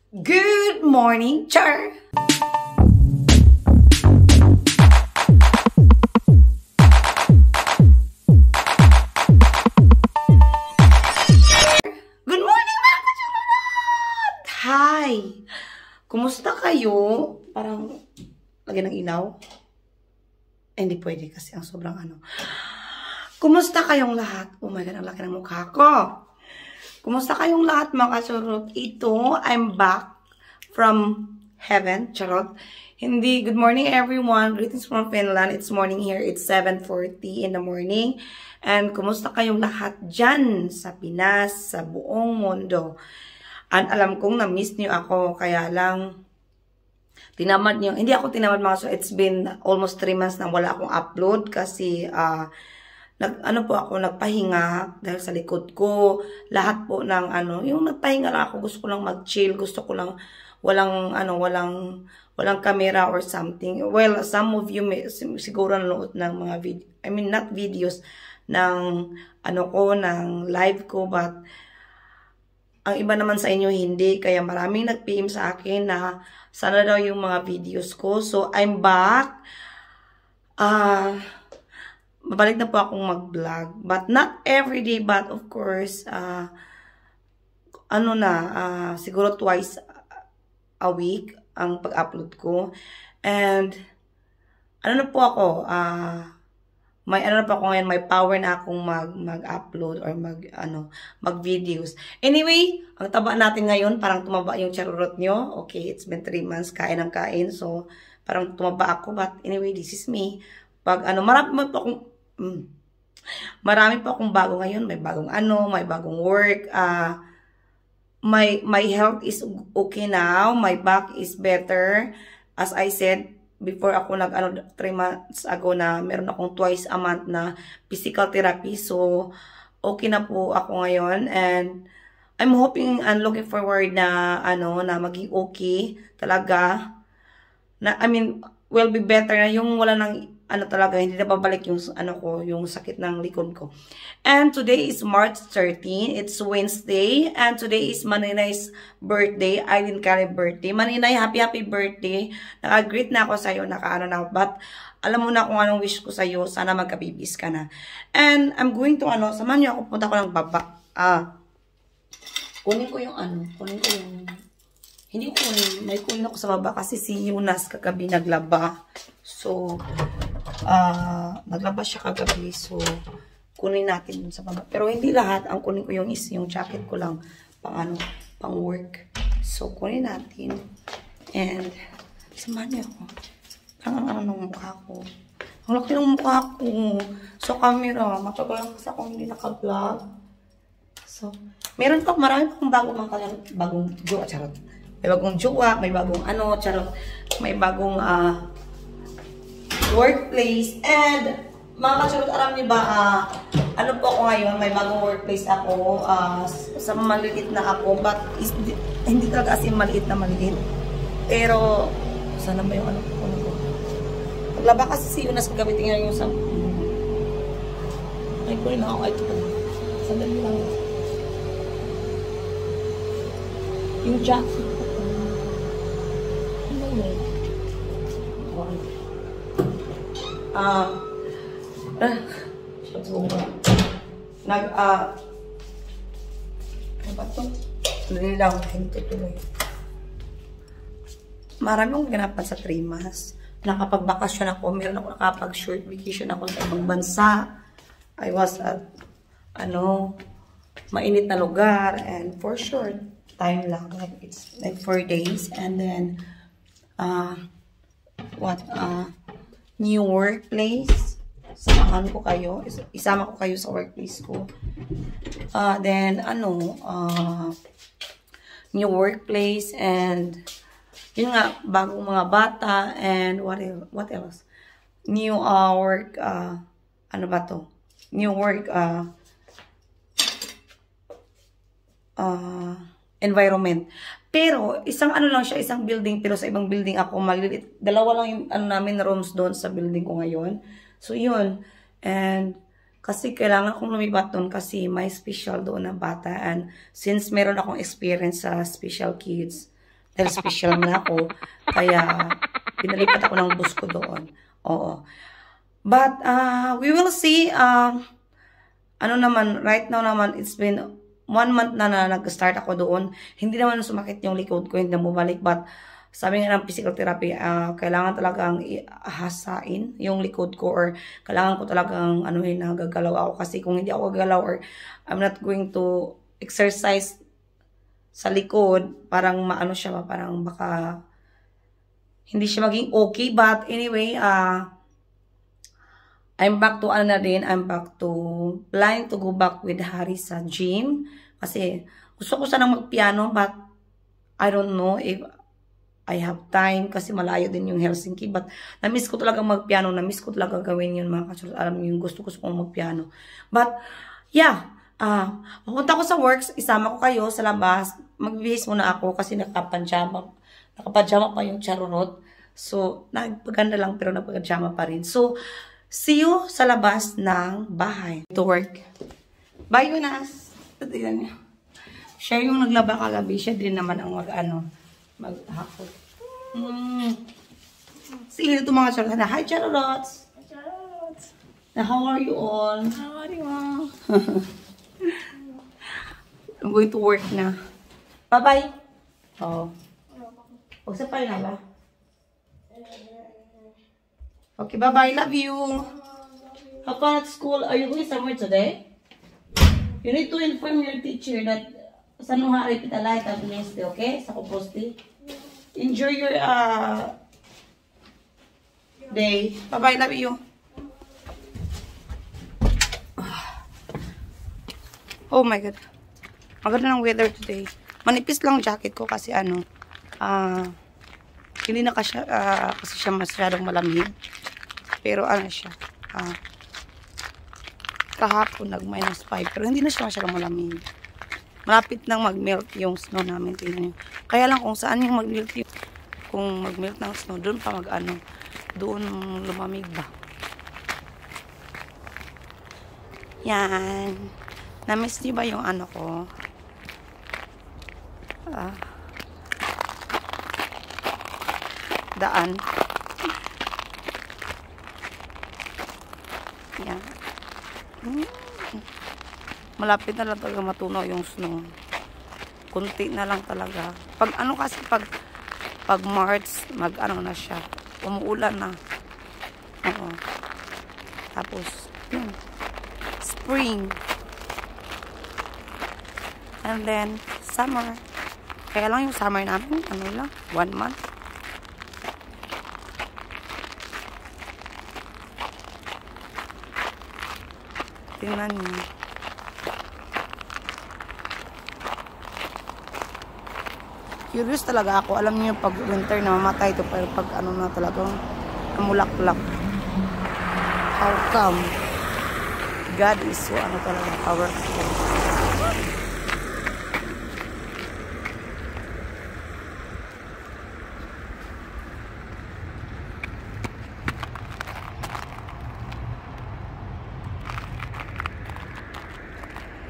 Good morning, Char! Good morning, mga kacharat! Hi! Kumusta kayo? Parang lagyan ng ilaw? Hindi pwede kasi ang sobrang ano. Kumusta kayong lahat? Oh my God, ang laki ng mukha ko. Kumusta kayong lahat mga kacharot? Ito, I'm back from heaven. Charot. Hindi, good morning everyone. Greetings from Finland. It's morning here. It's 7:40 in the morning. And kumusta kayong lahat dyan sa Pinas, sa buong mundo? And alam kong na-miss niyo ako, kaya lang tinamad niyo. Hindi ako tinamad mga so it's been almost 3 months na wala akong upload kasi nagpahinga dahil sa likod ko, lahat po ng yung nagpahinga lang ako, gusto ko lang mag-chill, gusto ko lang walang camera or something. Well, some of you may, siguro nanood ng mga video, I mean not videos ng ng live ko, but ang iba naman sa inyo hindi, kaya maraming nag-PM sa akin na sana daw yung mga videos ko. So I'm back. Babalik na po akong mag-vlog. But not every day, but of course, siguro twice a week ang pag-upload ko. And, na po ako, may ngayon, may power na akong mag-upload or mag-videos. Anyway, ang taba natin ngayon, parang tumaba yung charurot nyo. Okay, it's been 3 months, kain ng kain. So, parang tumaba ako. But anyway, this is me. Marami pa akong bago ngayon. May bagong may bagong work. My health is okay now. My back is better. As I said, before ako 3 months ago na meron akong twice a month na physical therapy. So, okay na po ako ngayon. And I'm hoping and looking forward na maging okay talaga. I mean, will be better na yung wala nang talaga, hindi na babalik yung yung sakit ng likod ko. And today is March 13, it's Wednesday, and today is Maninay's birthday, Eileen Carey birthday. Maninay, happy birthday. Naka-greet na ako sa'yo, na but alam mo na kung anong wish ko sa'yo, sana magkabibis ka na. And I'm going to samahan niyo ako, punta ko ng baba. Kunin ko yung hindi ko kunin, may kunin ako sa baba kasi si Yunas kagabi naglaba. So, naglaba siya kagabi. So, kunin natin dun sa baba. Pero hindi lahat. Ang kunin ko yung jacket ko lang pang work. So, kunin natin. And, samahan niyo ako. Parang ng mukha ko. Ang laki ng mukha ko. So, camera. Matagal lang kasi ako hindi naka-vlog. So, marami pa akong bagong jowa, charot. May bagong jowa, may bagong charot. May bagong workplace. And, mga kacharot, alam niyo ba, po ako ngayon, may bagong workplace ako, sa maliit na ako, but hindi talaga as in maliit na maliit. Pero, sana ba yung ko? Paglaba kasi si Yunas kagabi, tingnan yung sa... Ay, kunin na ako ito. Sandali lang. Yung jacket. Ano ba ito? Dali lang, hindi tuloy. Maraming ganapan sa 3 months. Nakapagbakasyon ako, meron ako nakapag-short vacation ako sa ibang bansa. I was at, mainit na lugar, and for short time lang, like it's like 4 days, and then, new workplace. Isama ko kayo sa workplace ko. Then, new workplace, and yun nga, bagong mga bata, and what else? New work, New work, environment. Pero, isang lang siya, isang building, pero sa ibang building ako, malilit. Dalawa lang yung namin rooms doon sa building ko ngayon. So, yun. And, kasi kailangan kong lumipat doon kasi may special doon na bata. And, since meron akong experience sa special kids, Dahil special na ako. Kaya, pinalipat ako ng bus ko doon. Oo. But, we will see. Ano naman, right now naman, it's been 1 month na nag-start ako doon. Hindi naman sumakit yung likod ko, hindi na bumalik. But, sabi nga ng physical therapy, kailangan talagang ihasain yung likod ko or kailangan ko talagang nagagalaw ako. Kasi kung hindi ako gagalaw or I'm not going to exercise sa likod, parang maano siya, parang baka hindi siya maging okay. But anyway, I'm back to I'm back to planning to go back with Harry sa gym. Kasi gusto ko sanang magpiano but I don't know if I have time kasi malayo din yung Helsinki. But na-miss ko talaga magpiano. Na-miss ko talaga gawin yun mga kasunod. Alam niyo yung gusto kong magpiano. But yeah, papunta ko sa works. Isama ko kayo sa labas. Magbihis muna ako kasi nakapajama pa yung charurot. So nagpaganda lang pero nagpagajama pa rin. So see you sa labas ng bahay. To work. Bye, Yunas. Tignan niyo. Siya yung naglaba kagabi. Siya din naman ang maghakot. Sige ito mga charlots. Hi, charlots. Hi, charlots. How are you all? How are you all? I'm going to work na. Bye-bye. Oh. Huwag sa pa na ba? Okay, bye-bye. Love you. Have fun at school. Are you going somewhere today? You need to inform your teacher that sa nung hari pitalay tabi okay? Sa kuposti. Enjoy your day. Bye-bye. Love you. Oh my God. Maganda ng weather today. Manipis lang jacket ko kasi hindi na kasi siya masyadong malamig. Pero siya. Kahapon nag-5 pero hindi na siya masyadong malamig. Malapit nang mag-melt yung snow namin. Tingnan niyo. Kaya lang kung saan yung mag-melt yung kung mag-melt ng snow, doon pa doon lumamig ba. Yan. Na-miss niyo ba yung ko? Daan. Yan. Malapit na lang talaga matunaw yung snow. Kunti na lang talaga. Pag kasi pag March, na siya. Umuulan na. Oo. Tapos, yun. Spring. And then, summer. Kaya lang yung summer namin, 1 month. Tingnan niyo. Curious talaga ako. Alam niyo pag winter na mamatay ito. Pero pag na talagang namulak-lak. How come? God is so talaga powerful.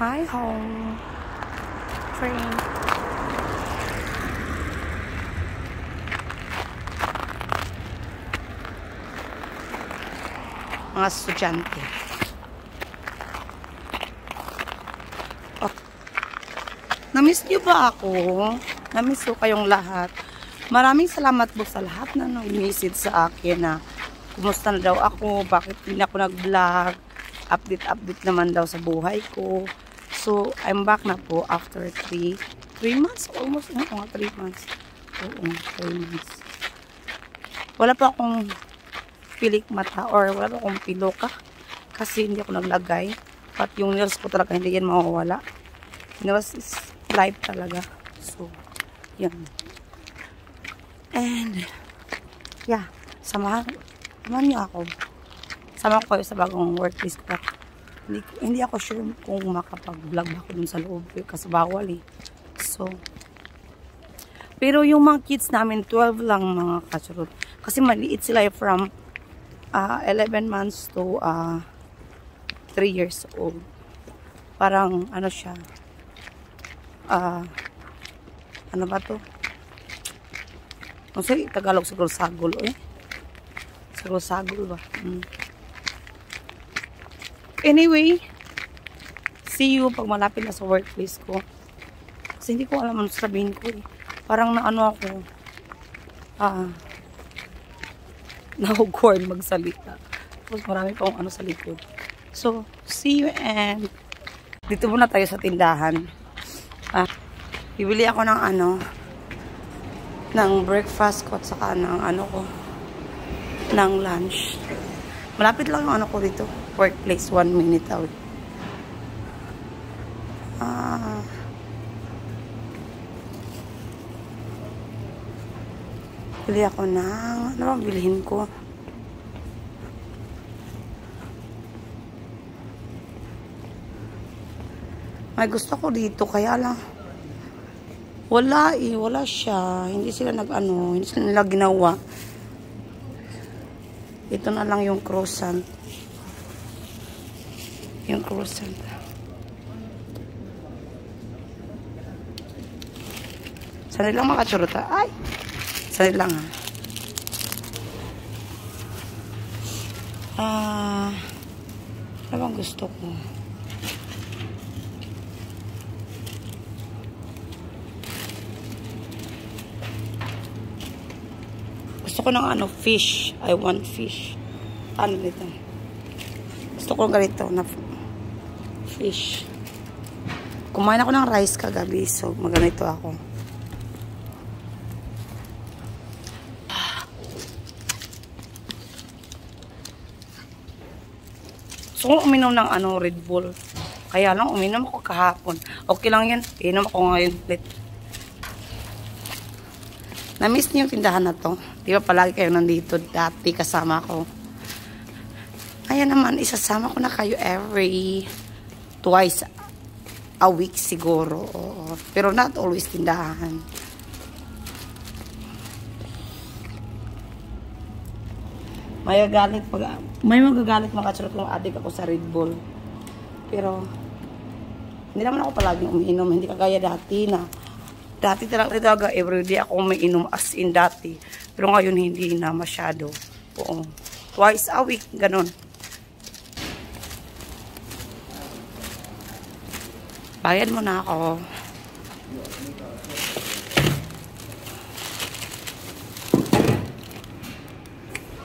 Hi home. Train. Mga estudyante. Oh. Na-miss niyo ba ako? Na-miss ko kayong lahat. Maraming salamat po sa lahat na nag-message sa akin na kumusta na daw ako, bakit hindi ako nag-vlog, update naman daw sa buhay ko. So, I'm back na po after 3 months, almost, 3 months. Oo, 3 months. Wala pa akong pilik mata or wala pa akong piloka kasi hindi ako naglagay. But yung nails ko talaga hindi yan mawawala. Nails is life talaga. So, yan. And, yeah, samahan niyo ako. Sama ko kayo sa bagong workplace ko. Hindi ako sure kung makapag-vlog ako dun sa loob kasi bawal eh. So, pero yung mga kids namin, 12 lang mga kasurot. Kasi maliit sila from 11 months to 3 years old. Parang, siya, ano ba to? Ang sige, Tagalog sagol-sagol, eh. Sagol-sagol ba? Anyway, see you pag malapit na sa workplace ko. Kasi hindi ko alam ano sabihin ko, eh. Parang naano ako, na-awkward magsalita. Tapos marami pa akong ano sa likod. So, see you and dito muna tayo sa tindahan. Bibili ako ng ng breakfast ko at saka ng ng lunch. Malapit lang yung ko dito. Workplace, 1 minute away. Bili ako ng, ano bang bilhin ko? May gusto ko dito, kaya lang wala siya. Hindi sila hindi sila nila ginawa. Ito na lang yung croissant. Yung croissant. Sanay lang makatsuruta. Ay! Sanay lang ano bang gusto ko? Gusto ko ng fish. I want fish. Ano nito? Gusto ko ganito na fish. Kumain ako ng rice kagabi, so maganito ako. Gusto ko uminom ng Red Bull. Kaya lang, uminom ako kahapon. Okay lang yan. Inom ako ngayon ulit. Na-miss niyo yung tindahan na to. Di ba palagi kayo nandito dati kasama ko. Kaya naman, isasama ko na kayo every twice a week siguro. Oo. Pero not always tindahan. May magagalit makatsulot kung adik ako sa Red Bull. Pero, hindi naman ako palaging umiinom. Hindi kagaya dati na. Dati talaga everyday ako umiinom as in dati. Pero ngayon hindi na masyado. Oo. Twice a week, ganun. Bayad mo na ako.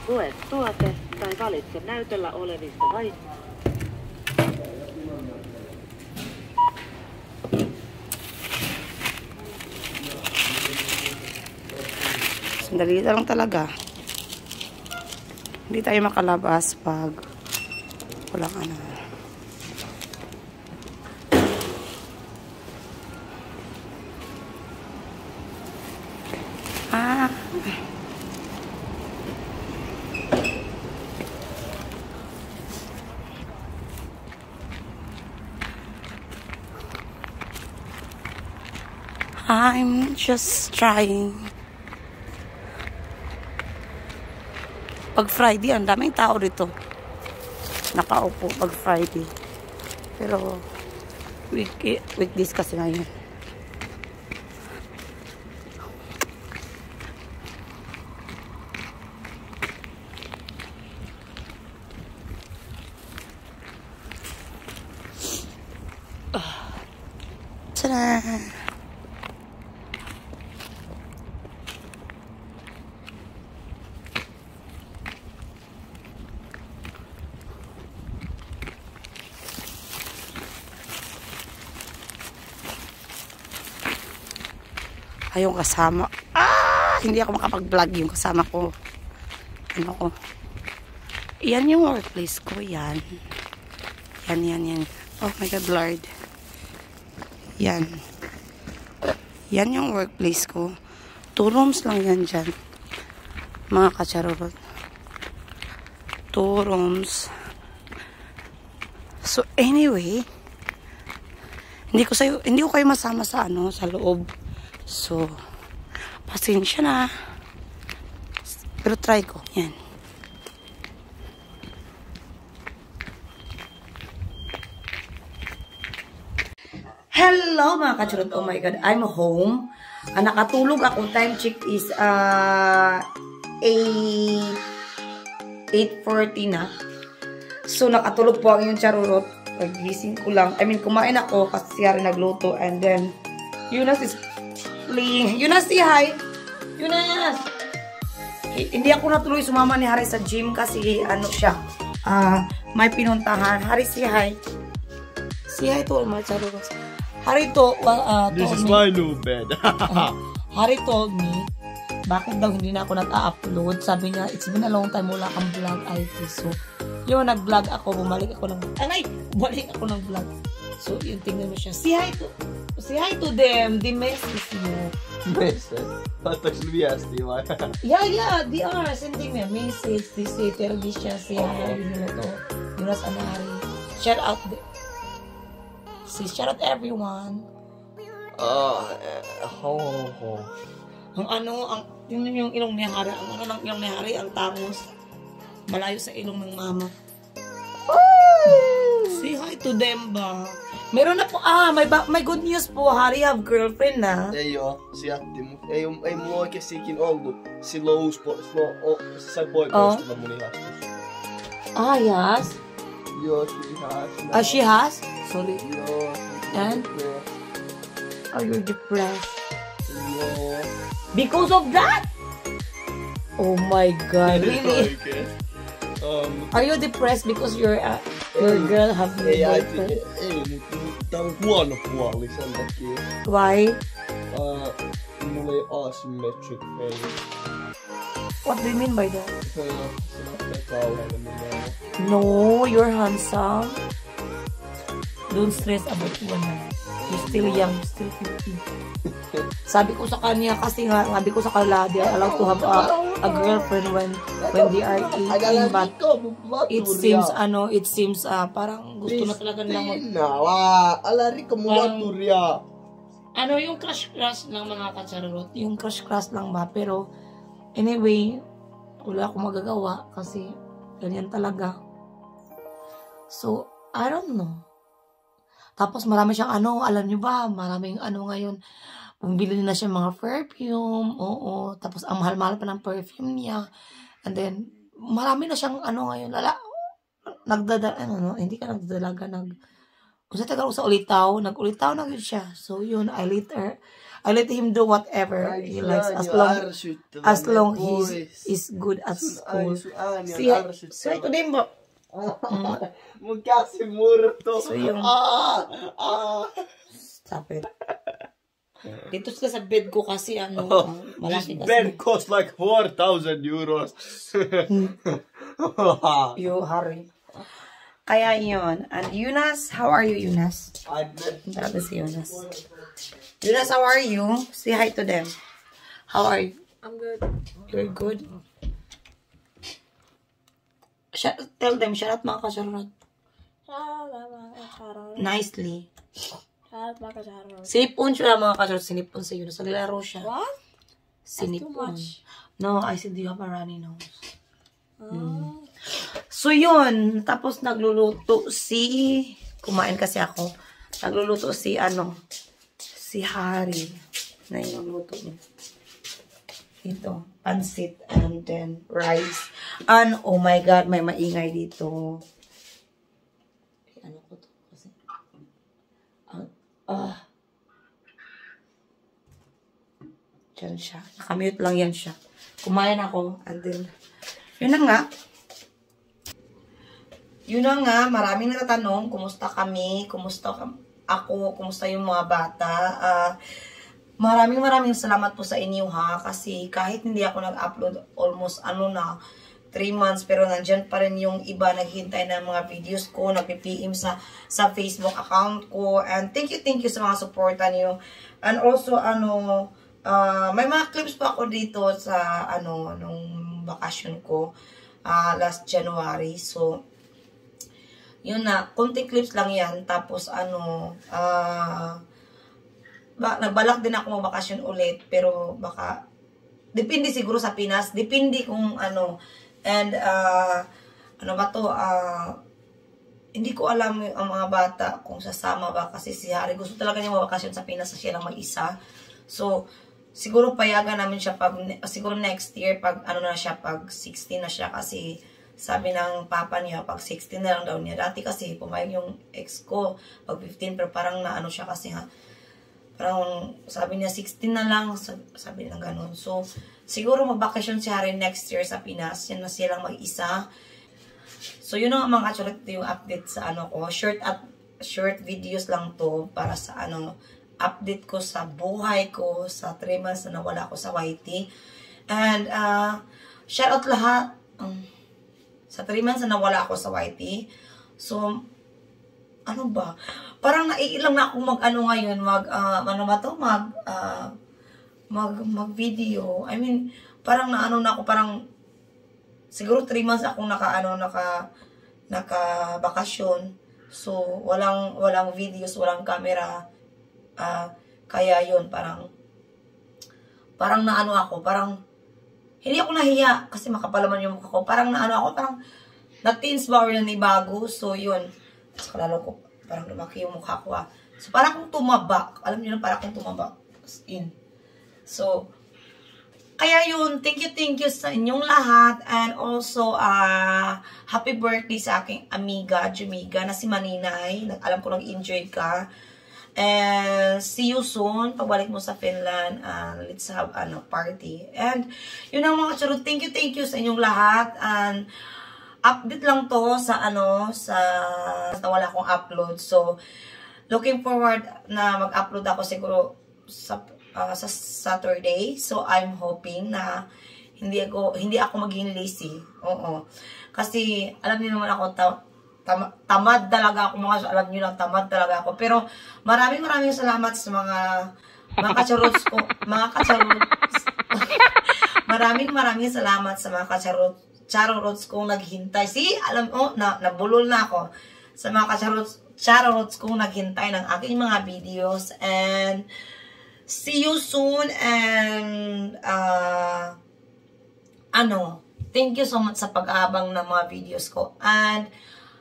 Lue tuote tai valitse näytöllä olevista vaihtoehdoista. Sandali lang talaga. Hindi tayo makalabas pag walang I'm just trying. Pag Friday, ang daming tao dito. Nakaupo pag Friday. Pero, weekdays kasi ngayon. Tada! Yung kasama. Hindi ako makapag-vlog yung kasama ko. Ano ko? Yan yung workplace ko. Yan. Yan. Oh my God, Lord. Yan. Yan yung workplace ko. 2 rooms lang yan dyan. Mga kacharorot. 2 rooms. So, anyway, hindi ko kayo masama sa sa loob. So, pasensya na. Pero try ko. Yan. Hello mga kachurot. Oh my God. I'm home. Nakatulog ako. Time check is 8:40 na. So, nakatulog po ang yung charurot. Nagising ko lang. I mean, kumain ako kasi siya rin nagluto. And then, Yunas is playing. Yunas, say hi! Yunas! Hindi ako natuloy sumama ni Hari sa gym kasi ano siya. May pinuntahan. Hari, say hi. Say hi to all my charurot. Hari to, This is my new bed. Hari told me, bakit daw hindi na ako nag-upload? Sabi niya, it's been a long time wala kang vlog, IT. So, yun, nag-vlog ako, bumalik ako ng vlog. So, yun, tingnan mo siya. Say hi to them. They message you. Message? Tags viesti vai? Yeah, they are sending me a message. They say, tergi siya, say hi. Yunas Anari. Shout out. Shout out everyone. Yung ilong ni Hari, ng ilong ni Hari, ang tangos. Malayo sa ilong ng mama. Say hi to them ba? Meron na po, may good news po. Hari have girlfriend na. Ei oo, se jätti mut. Ei mulla oikeesti ikin ollut. Silloin se sai poikaystävän mun ihastus. Yes? Joo, she has. She has? Sorry. Joo. And? Are you depressed? Joo. Because of that? Oh my God, really? Oikein. Are you depressed because your girl have no boyfriend? Ei, tää on huono puoli sen takia. Why? Mulla ei asymmetric face. What do you mean by that? Se näyttää kauhealle minua. No, you're handsome. Don't stress about one. You're still young, still 50. Sabi ko sa kanya kasi nga, sabi ko sa kanila, they are allowed to have a girlfriend when they are 18, but it seems parang gusto na talaga nilang Alariko mo laturia. Yung crush ng mga kacharot, yung crush lang ba, pero anyway, wala akong magagawa kasi ganyan talaga. So, I don't know. Tapos marami siyang alam niyo ba, maraming ngayon, bumili na siya mga perfume, oo. Tapos ang mahal-mahal pa ng perfume niya. And then, marami na siyang ngayon, hindi ka nagdadalaga, kung sa tagal sa ulitaw na yun siya. So yun, I let him do whatever he likes as long he's good at school. So ito din ba? Mun käsi murtu. So yun. Stop it. Dito sila sa bed ko kasi This bed cost like 4,000 euros. You hurry. Kaya yun. And Yunas, how are you, Yunas? Grabe si Yunas. Yunas, how are you? Say hi to them. How are you? I'm good. You're good? Tell them, shout out mga kasarot. Nicely. Sinipon siya mga kasarot. Sinipon sa Yunas. Nalilaro siya. What? Sinipon. No, I said, do you have a runny nose? So, yun. Tapos, kumain kasi ako. Nagluluto si Hari. Na yung luto niya. Ito, pansit and then rice. And, oh my God, may maingay dito. Ano ko to? Kasi, dyan siya. Nakamute lang yan siya. Kumain ako. And then, yun na nga. Maraming natatanong, kumusta kami, kumusta ako, kumusta yung mga bata. Maraming salamat po sa inyo ha, kasi kahit hindi ako nag-upload almost 3 months, pero nandyan pa rin yung iba naghintay ng mga videos ko, nag-PM sa Facebook account ko, and thank you sa mga supportan niyo. And also, may mga clips pa ako dito sa, nung bakasyon ko, last January, so, yun na, konting clips lang yan. Tapos, nagbalak din ako magbakasyon ulit. Pero, baka, depende siguro sa Pinas. Depende kung and, hindi ko alam ang mga bata kung sasama ba. Kasi si Hari gusto talaga niya magbakasyon sa Pinas na siya lang mag-isa. So, siguro payagan namin siya pag, siguro next year, pag ano na siya, pag 16 na siya, kasi sabi ng papa niya, pag 16 na lang daw niya. Dati kasi, pumayag yung ex ko, pag 15, pero parang naano siya kasi ha. Parang sabi niya, 16 na lang, sabi niya ganun. So, siguro magbakasyon si Harry next year sa Pinas. Yan na silang mag-isa. So, yun ang mga kachulit yung update sa ano ko. Short videos lang to para sa ano, update ko sa buhay ko sa 3 months na nawala ko sa YT. And, shout out lahat. Sa 3 months na nawala ako sa YT. So, ano ba? Parang naiilang na akong mag-ano ngayon, mag-video. I mean, parang naano na ako, parang, siguro 3 months akong naka-bakasyon. So, walang videos, walang camera. Kaya yun, parang naano ako, parang, hindi ako nahiya kasi makapalaman yung mukha ko. Parang naano ako, parang na-teens ba or bago. So, yun. Saka lalo ko, parang lumaki yung mukha ko. So, parang akong tumaba. Alam niyo na, parang akong tumaba. As in. So, kaya yun, thank you sa inyong lahat. And also, happy birthday sa aking amiga, Jumiga, na si Maninay. Alam ko nag-enjoy ka. And see you soon. Pagbalik mo sa Finland, let's have party. And yun ang mga charot. Thank you sa inyong lahat. And update lang to sa wala akong upload. So looking forward na mag-upload ako siguro sa Saturday. So I'm hoping na hindi ako maging lazy. Oo. Kasi alam niyo naman ako tamad talaga ako, alam niyo lang, tamad talaga ako. Pero maraming salamat sa mga kacharots ko, maraming salamat sa mga kacharots kong naghintay. See, alam mo, nabulol na ako sa mga kacharots kong naghintay ng aking mga videos. And see you soon. And thank you so much sa pag-aabang ng mga videos ko. And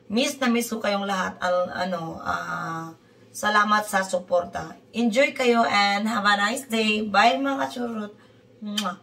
miss ko kayong lahat. Salamat sa suporta. Enjoy kayo and have a nice day. Bye mga kachurut. Mwah.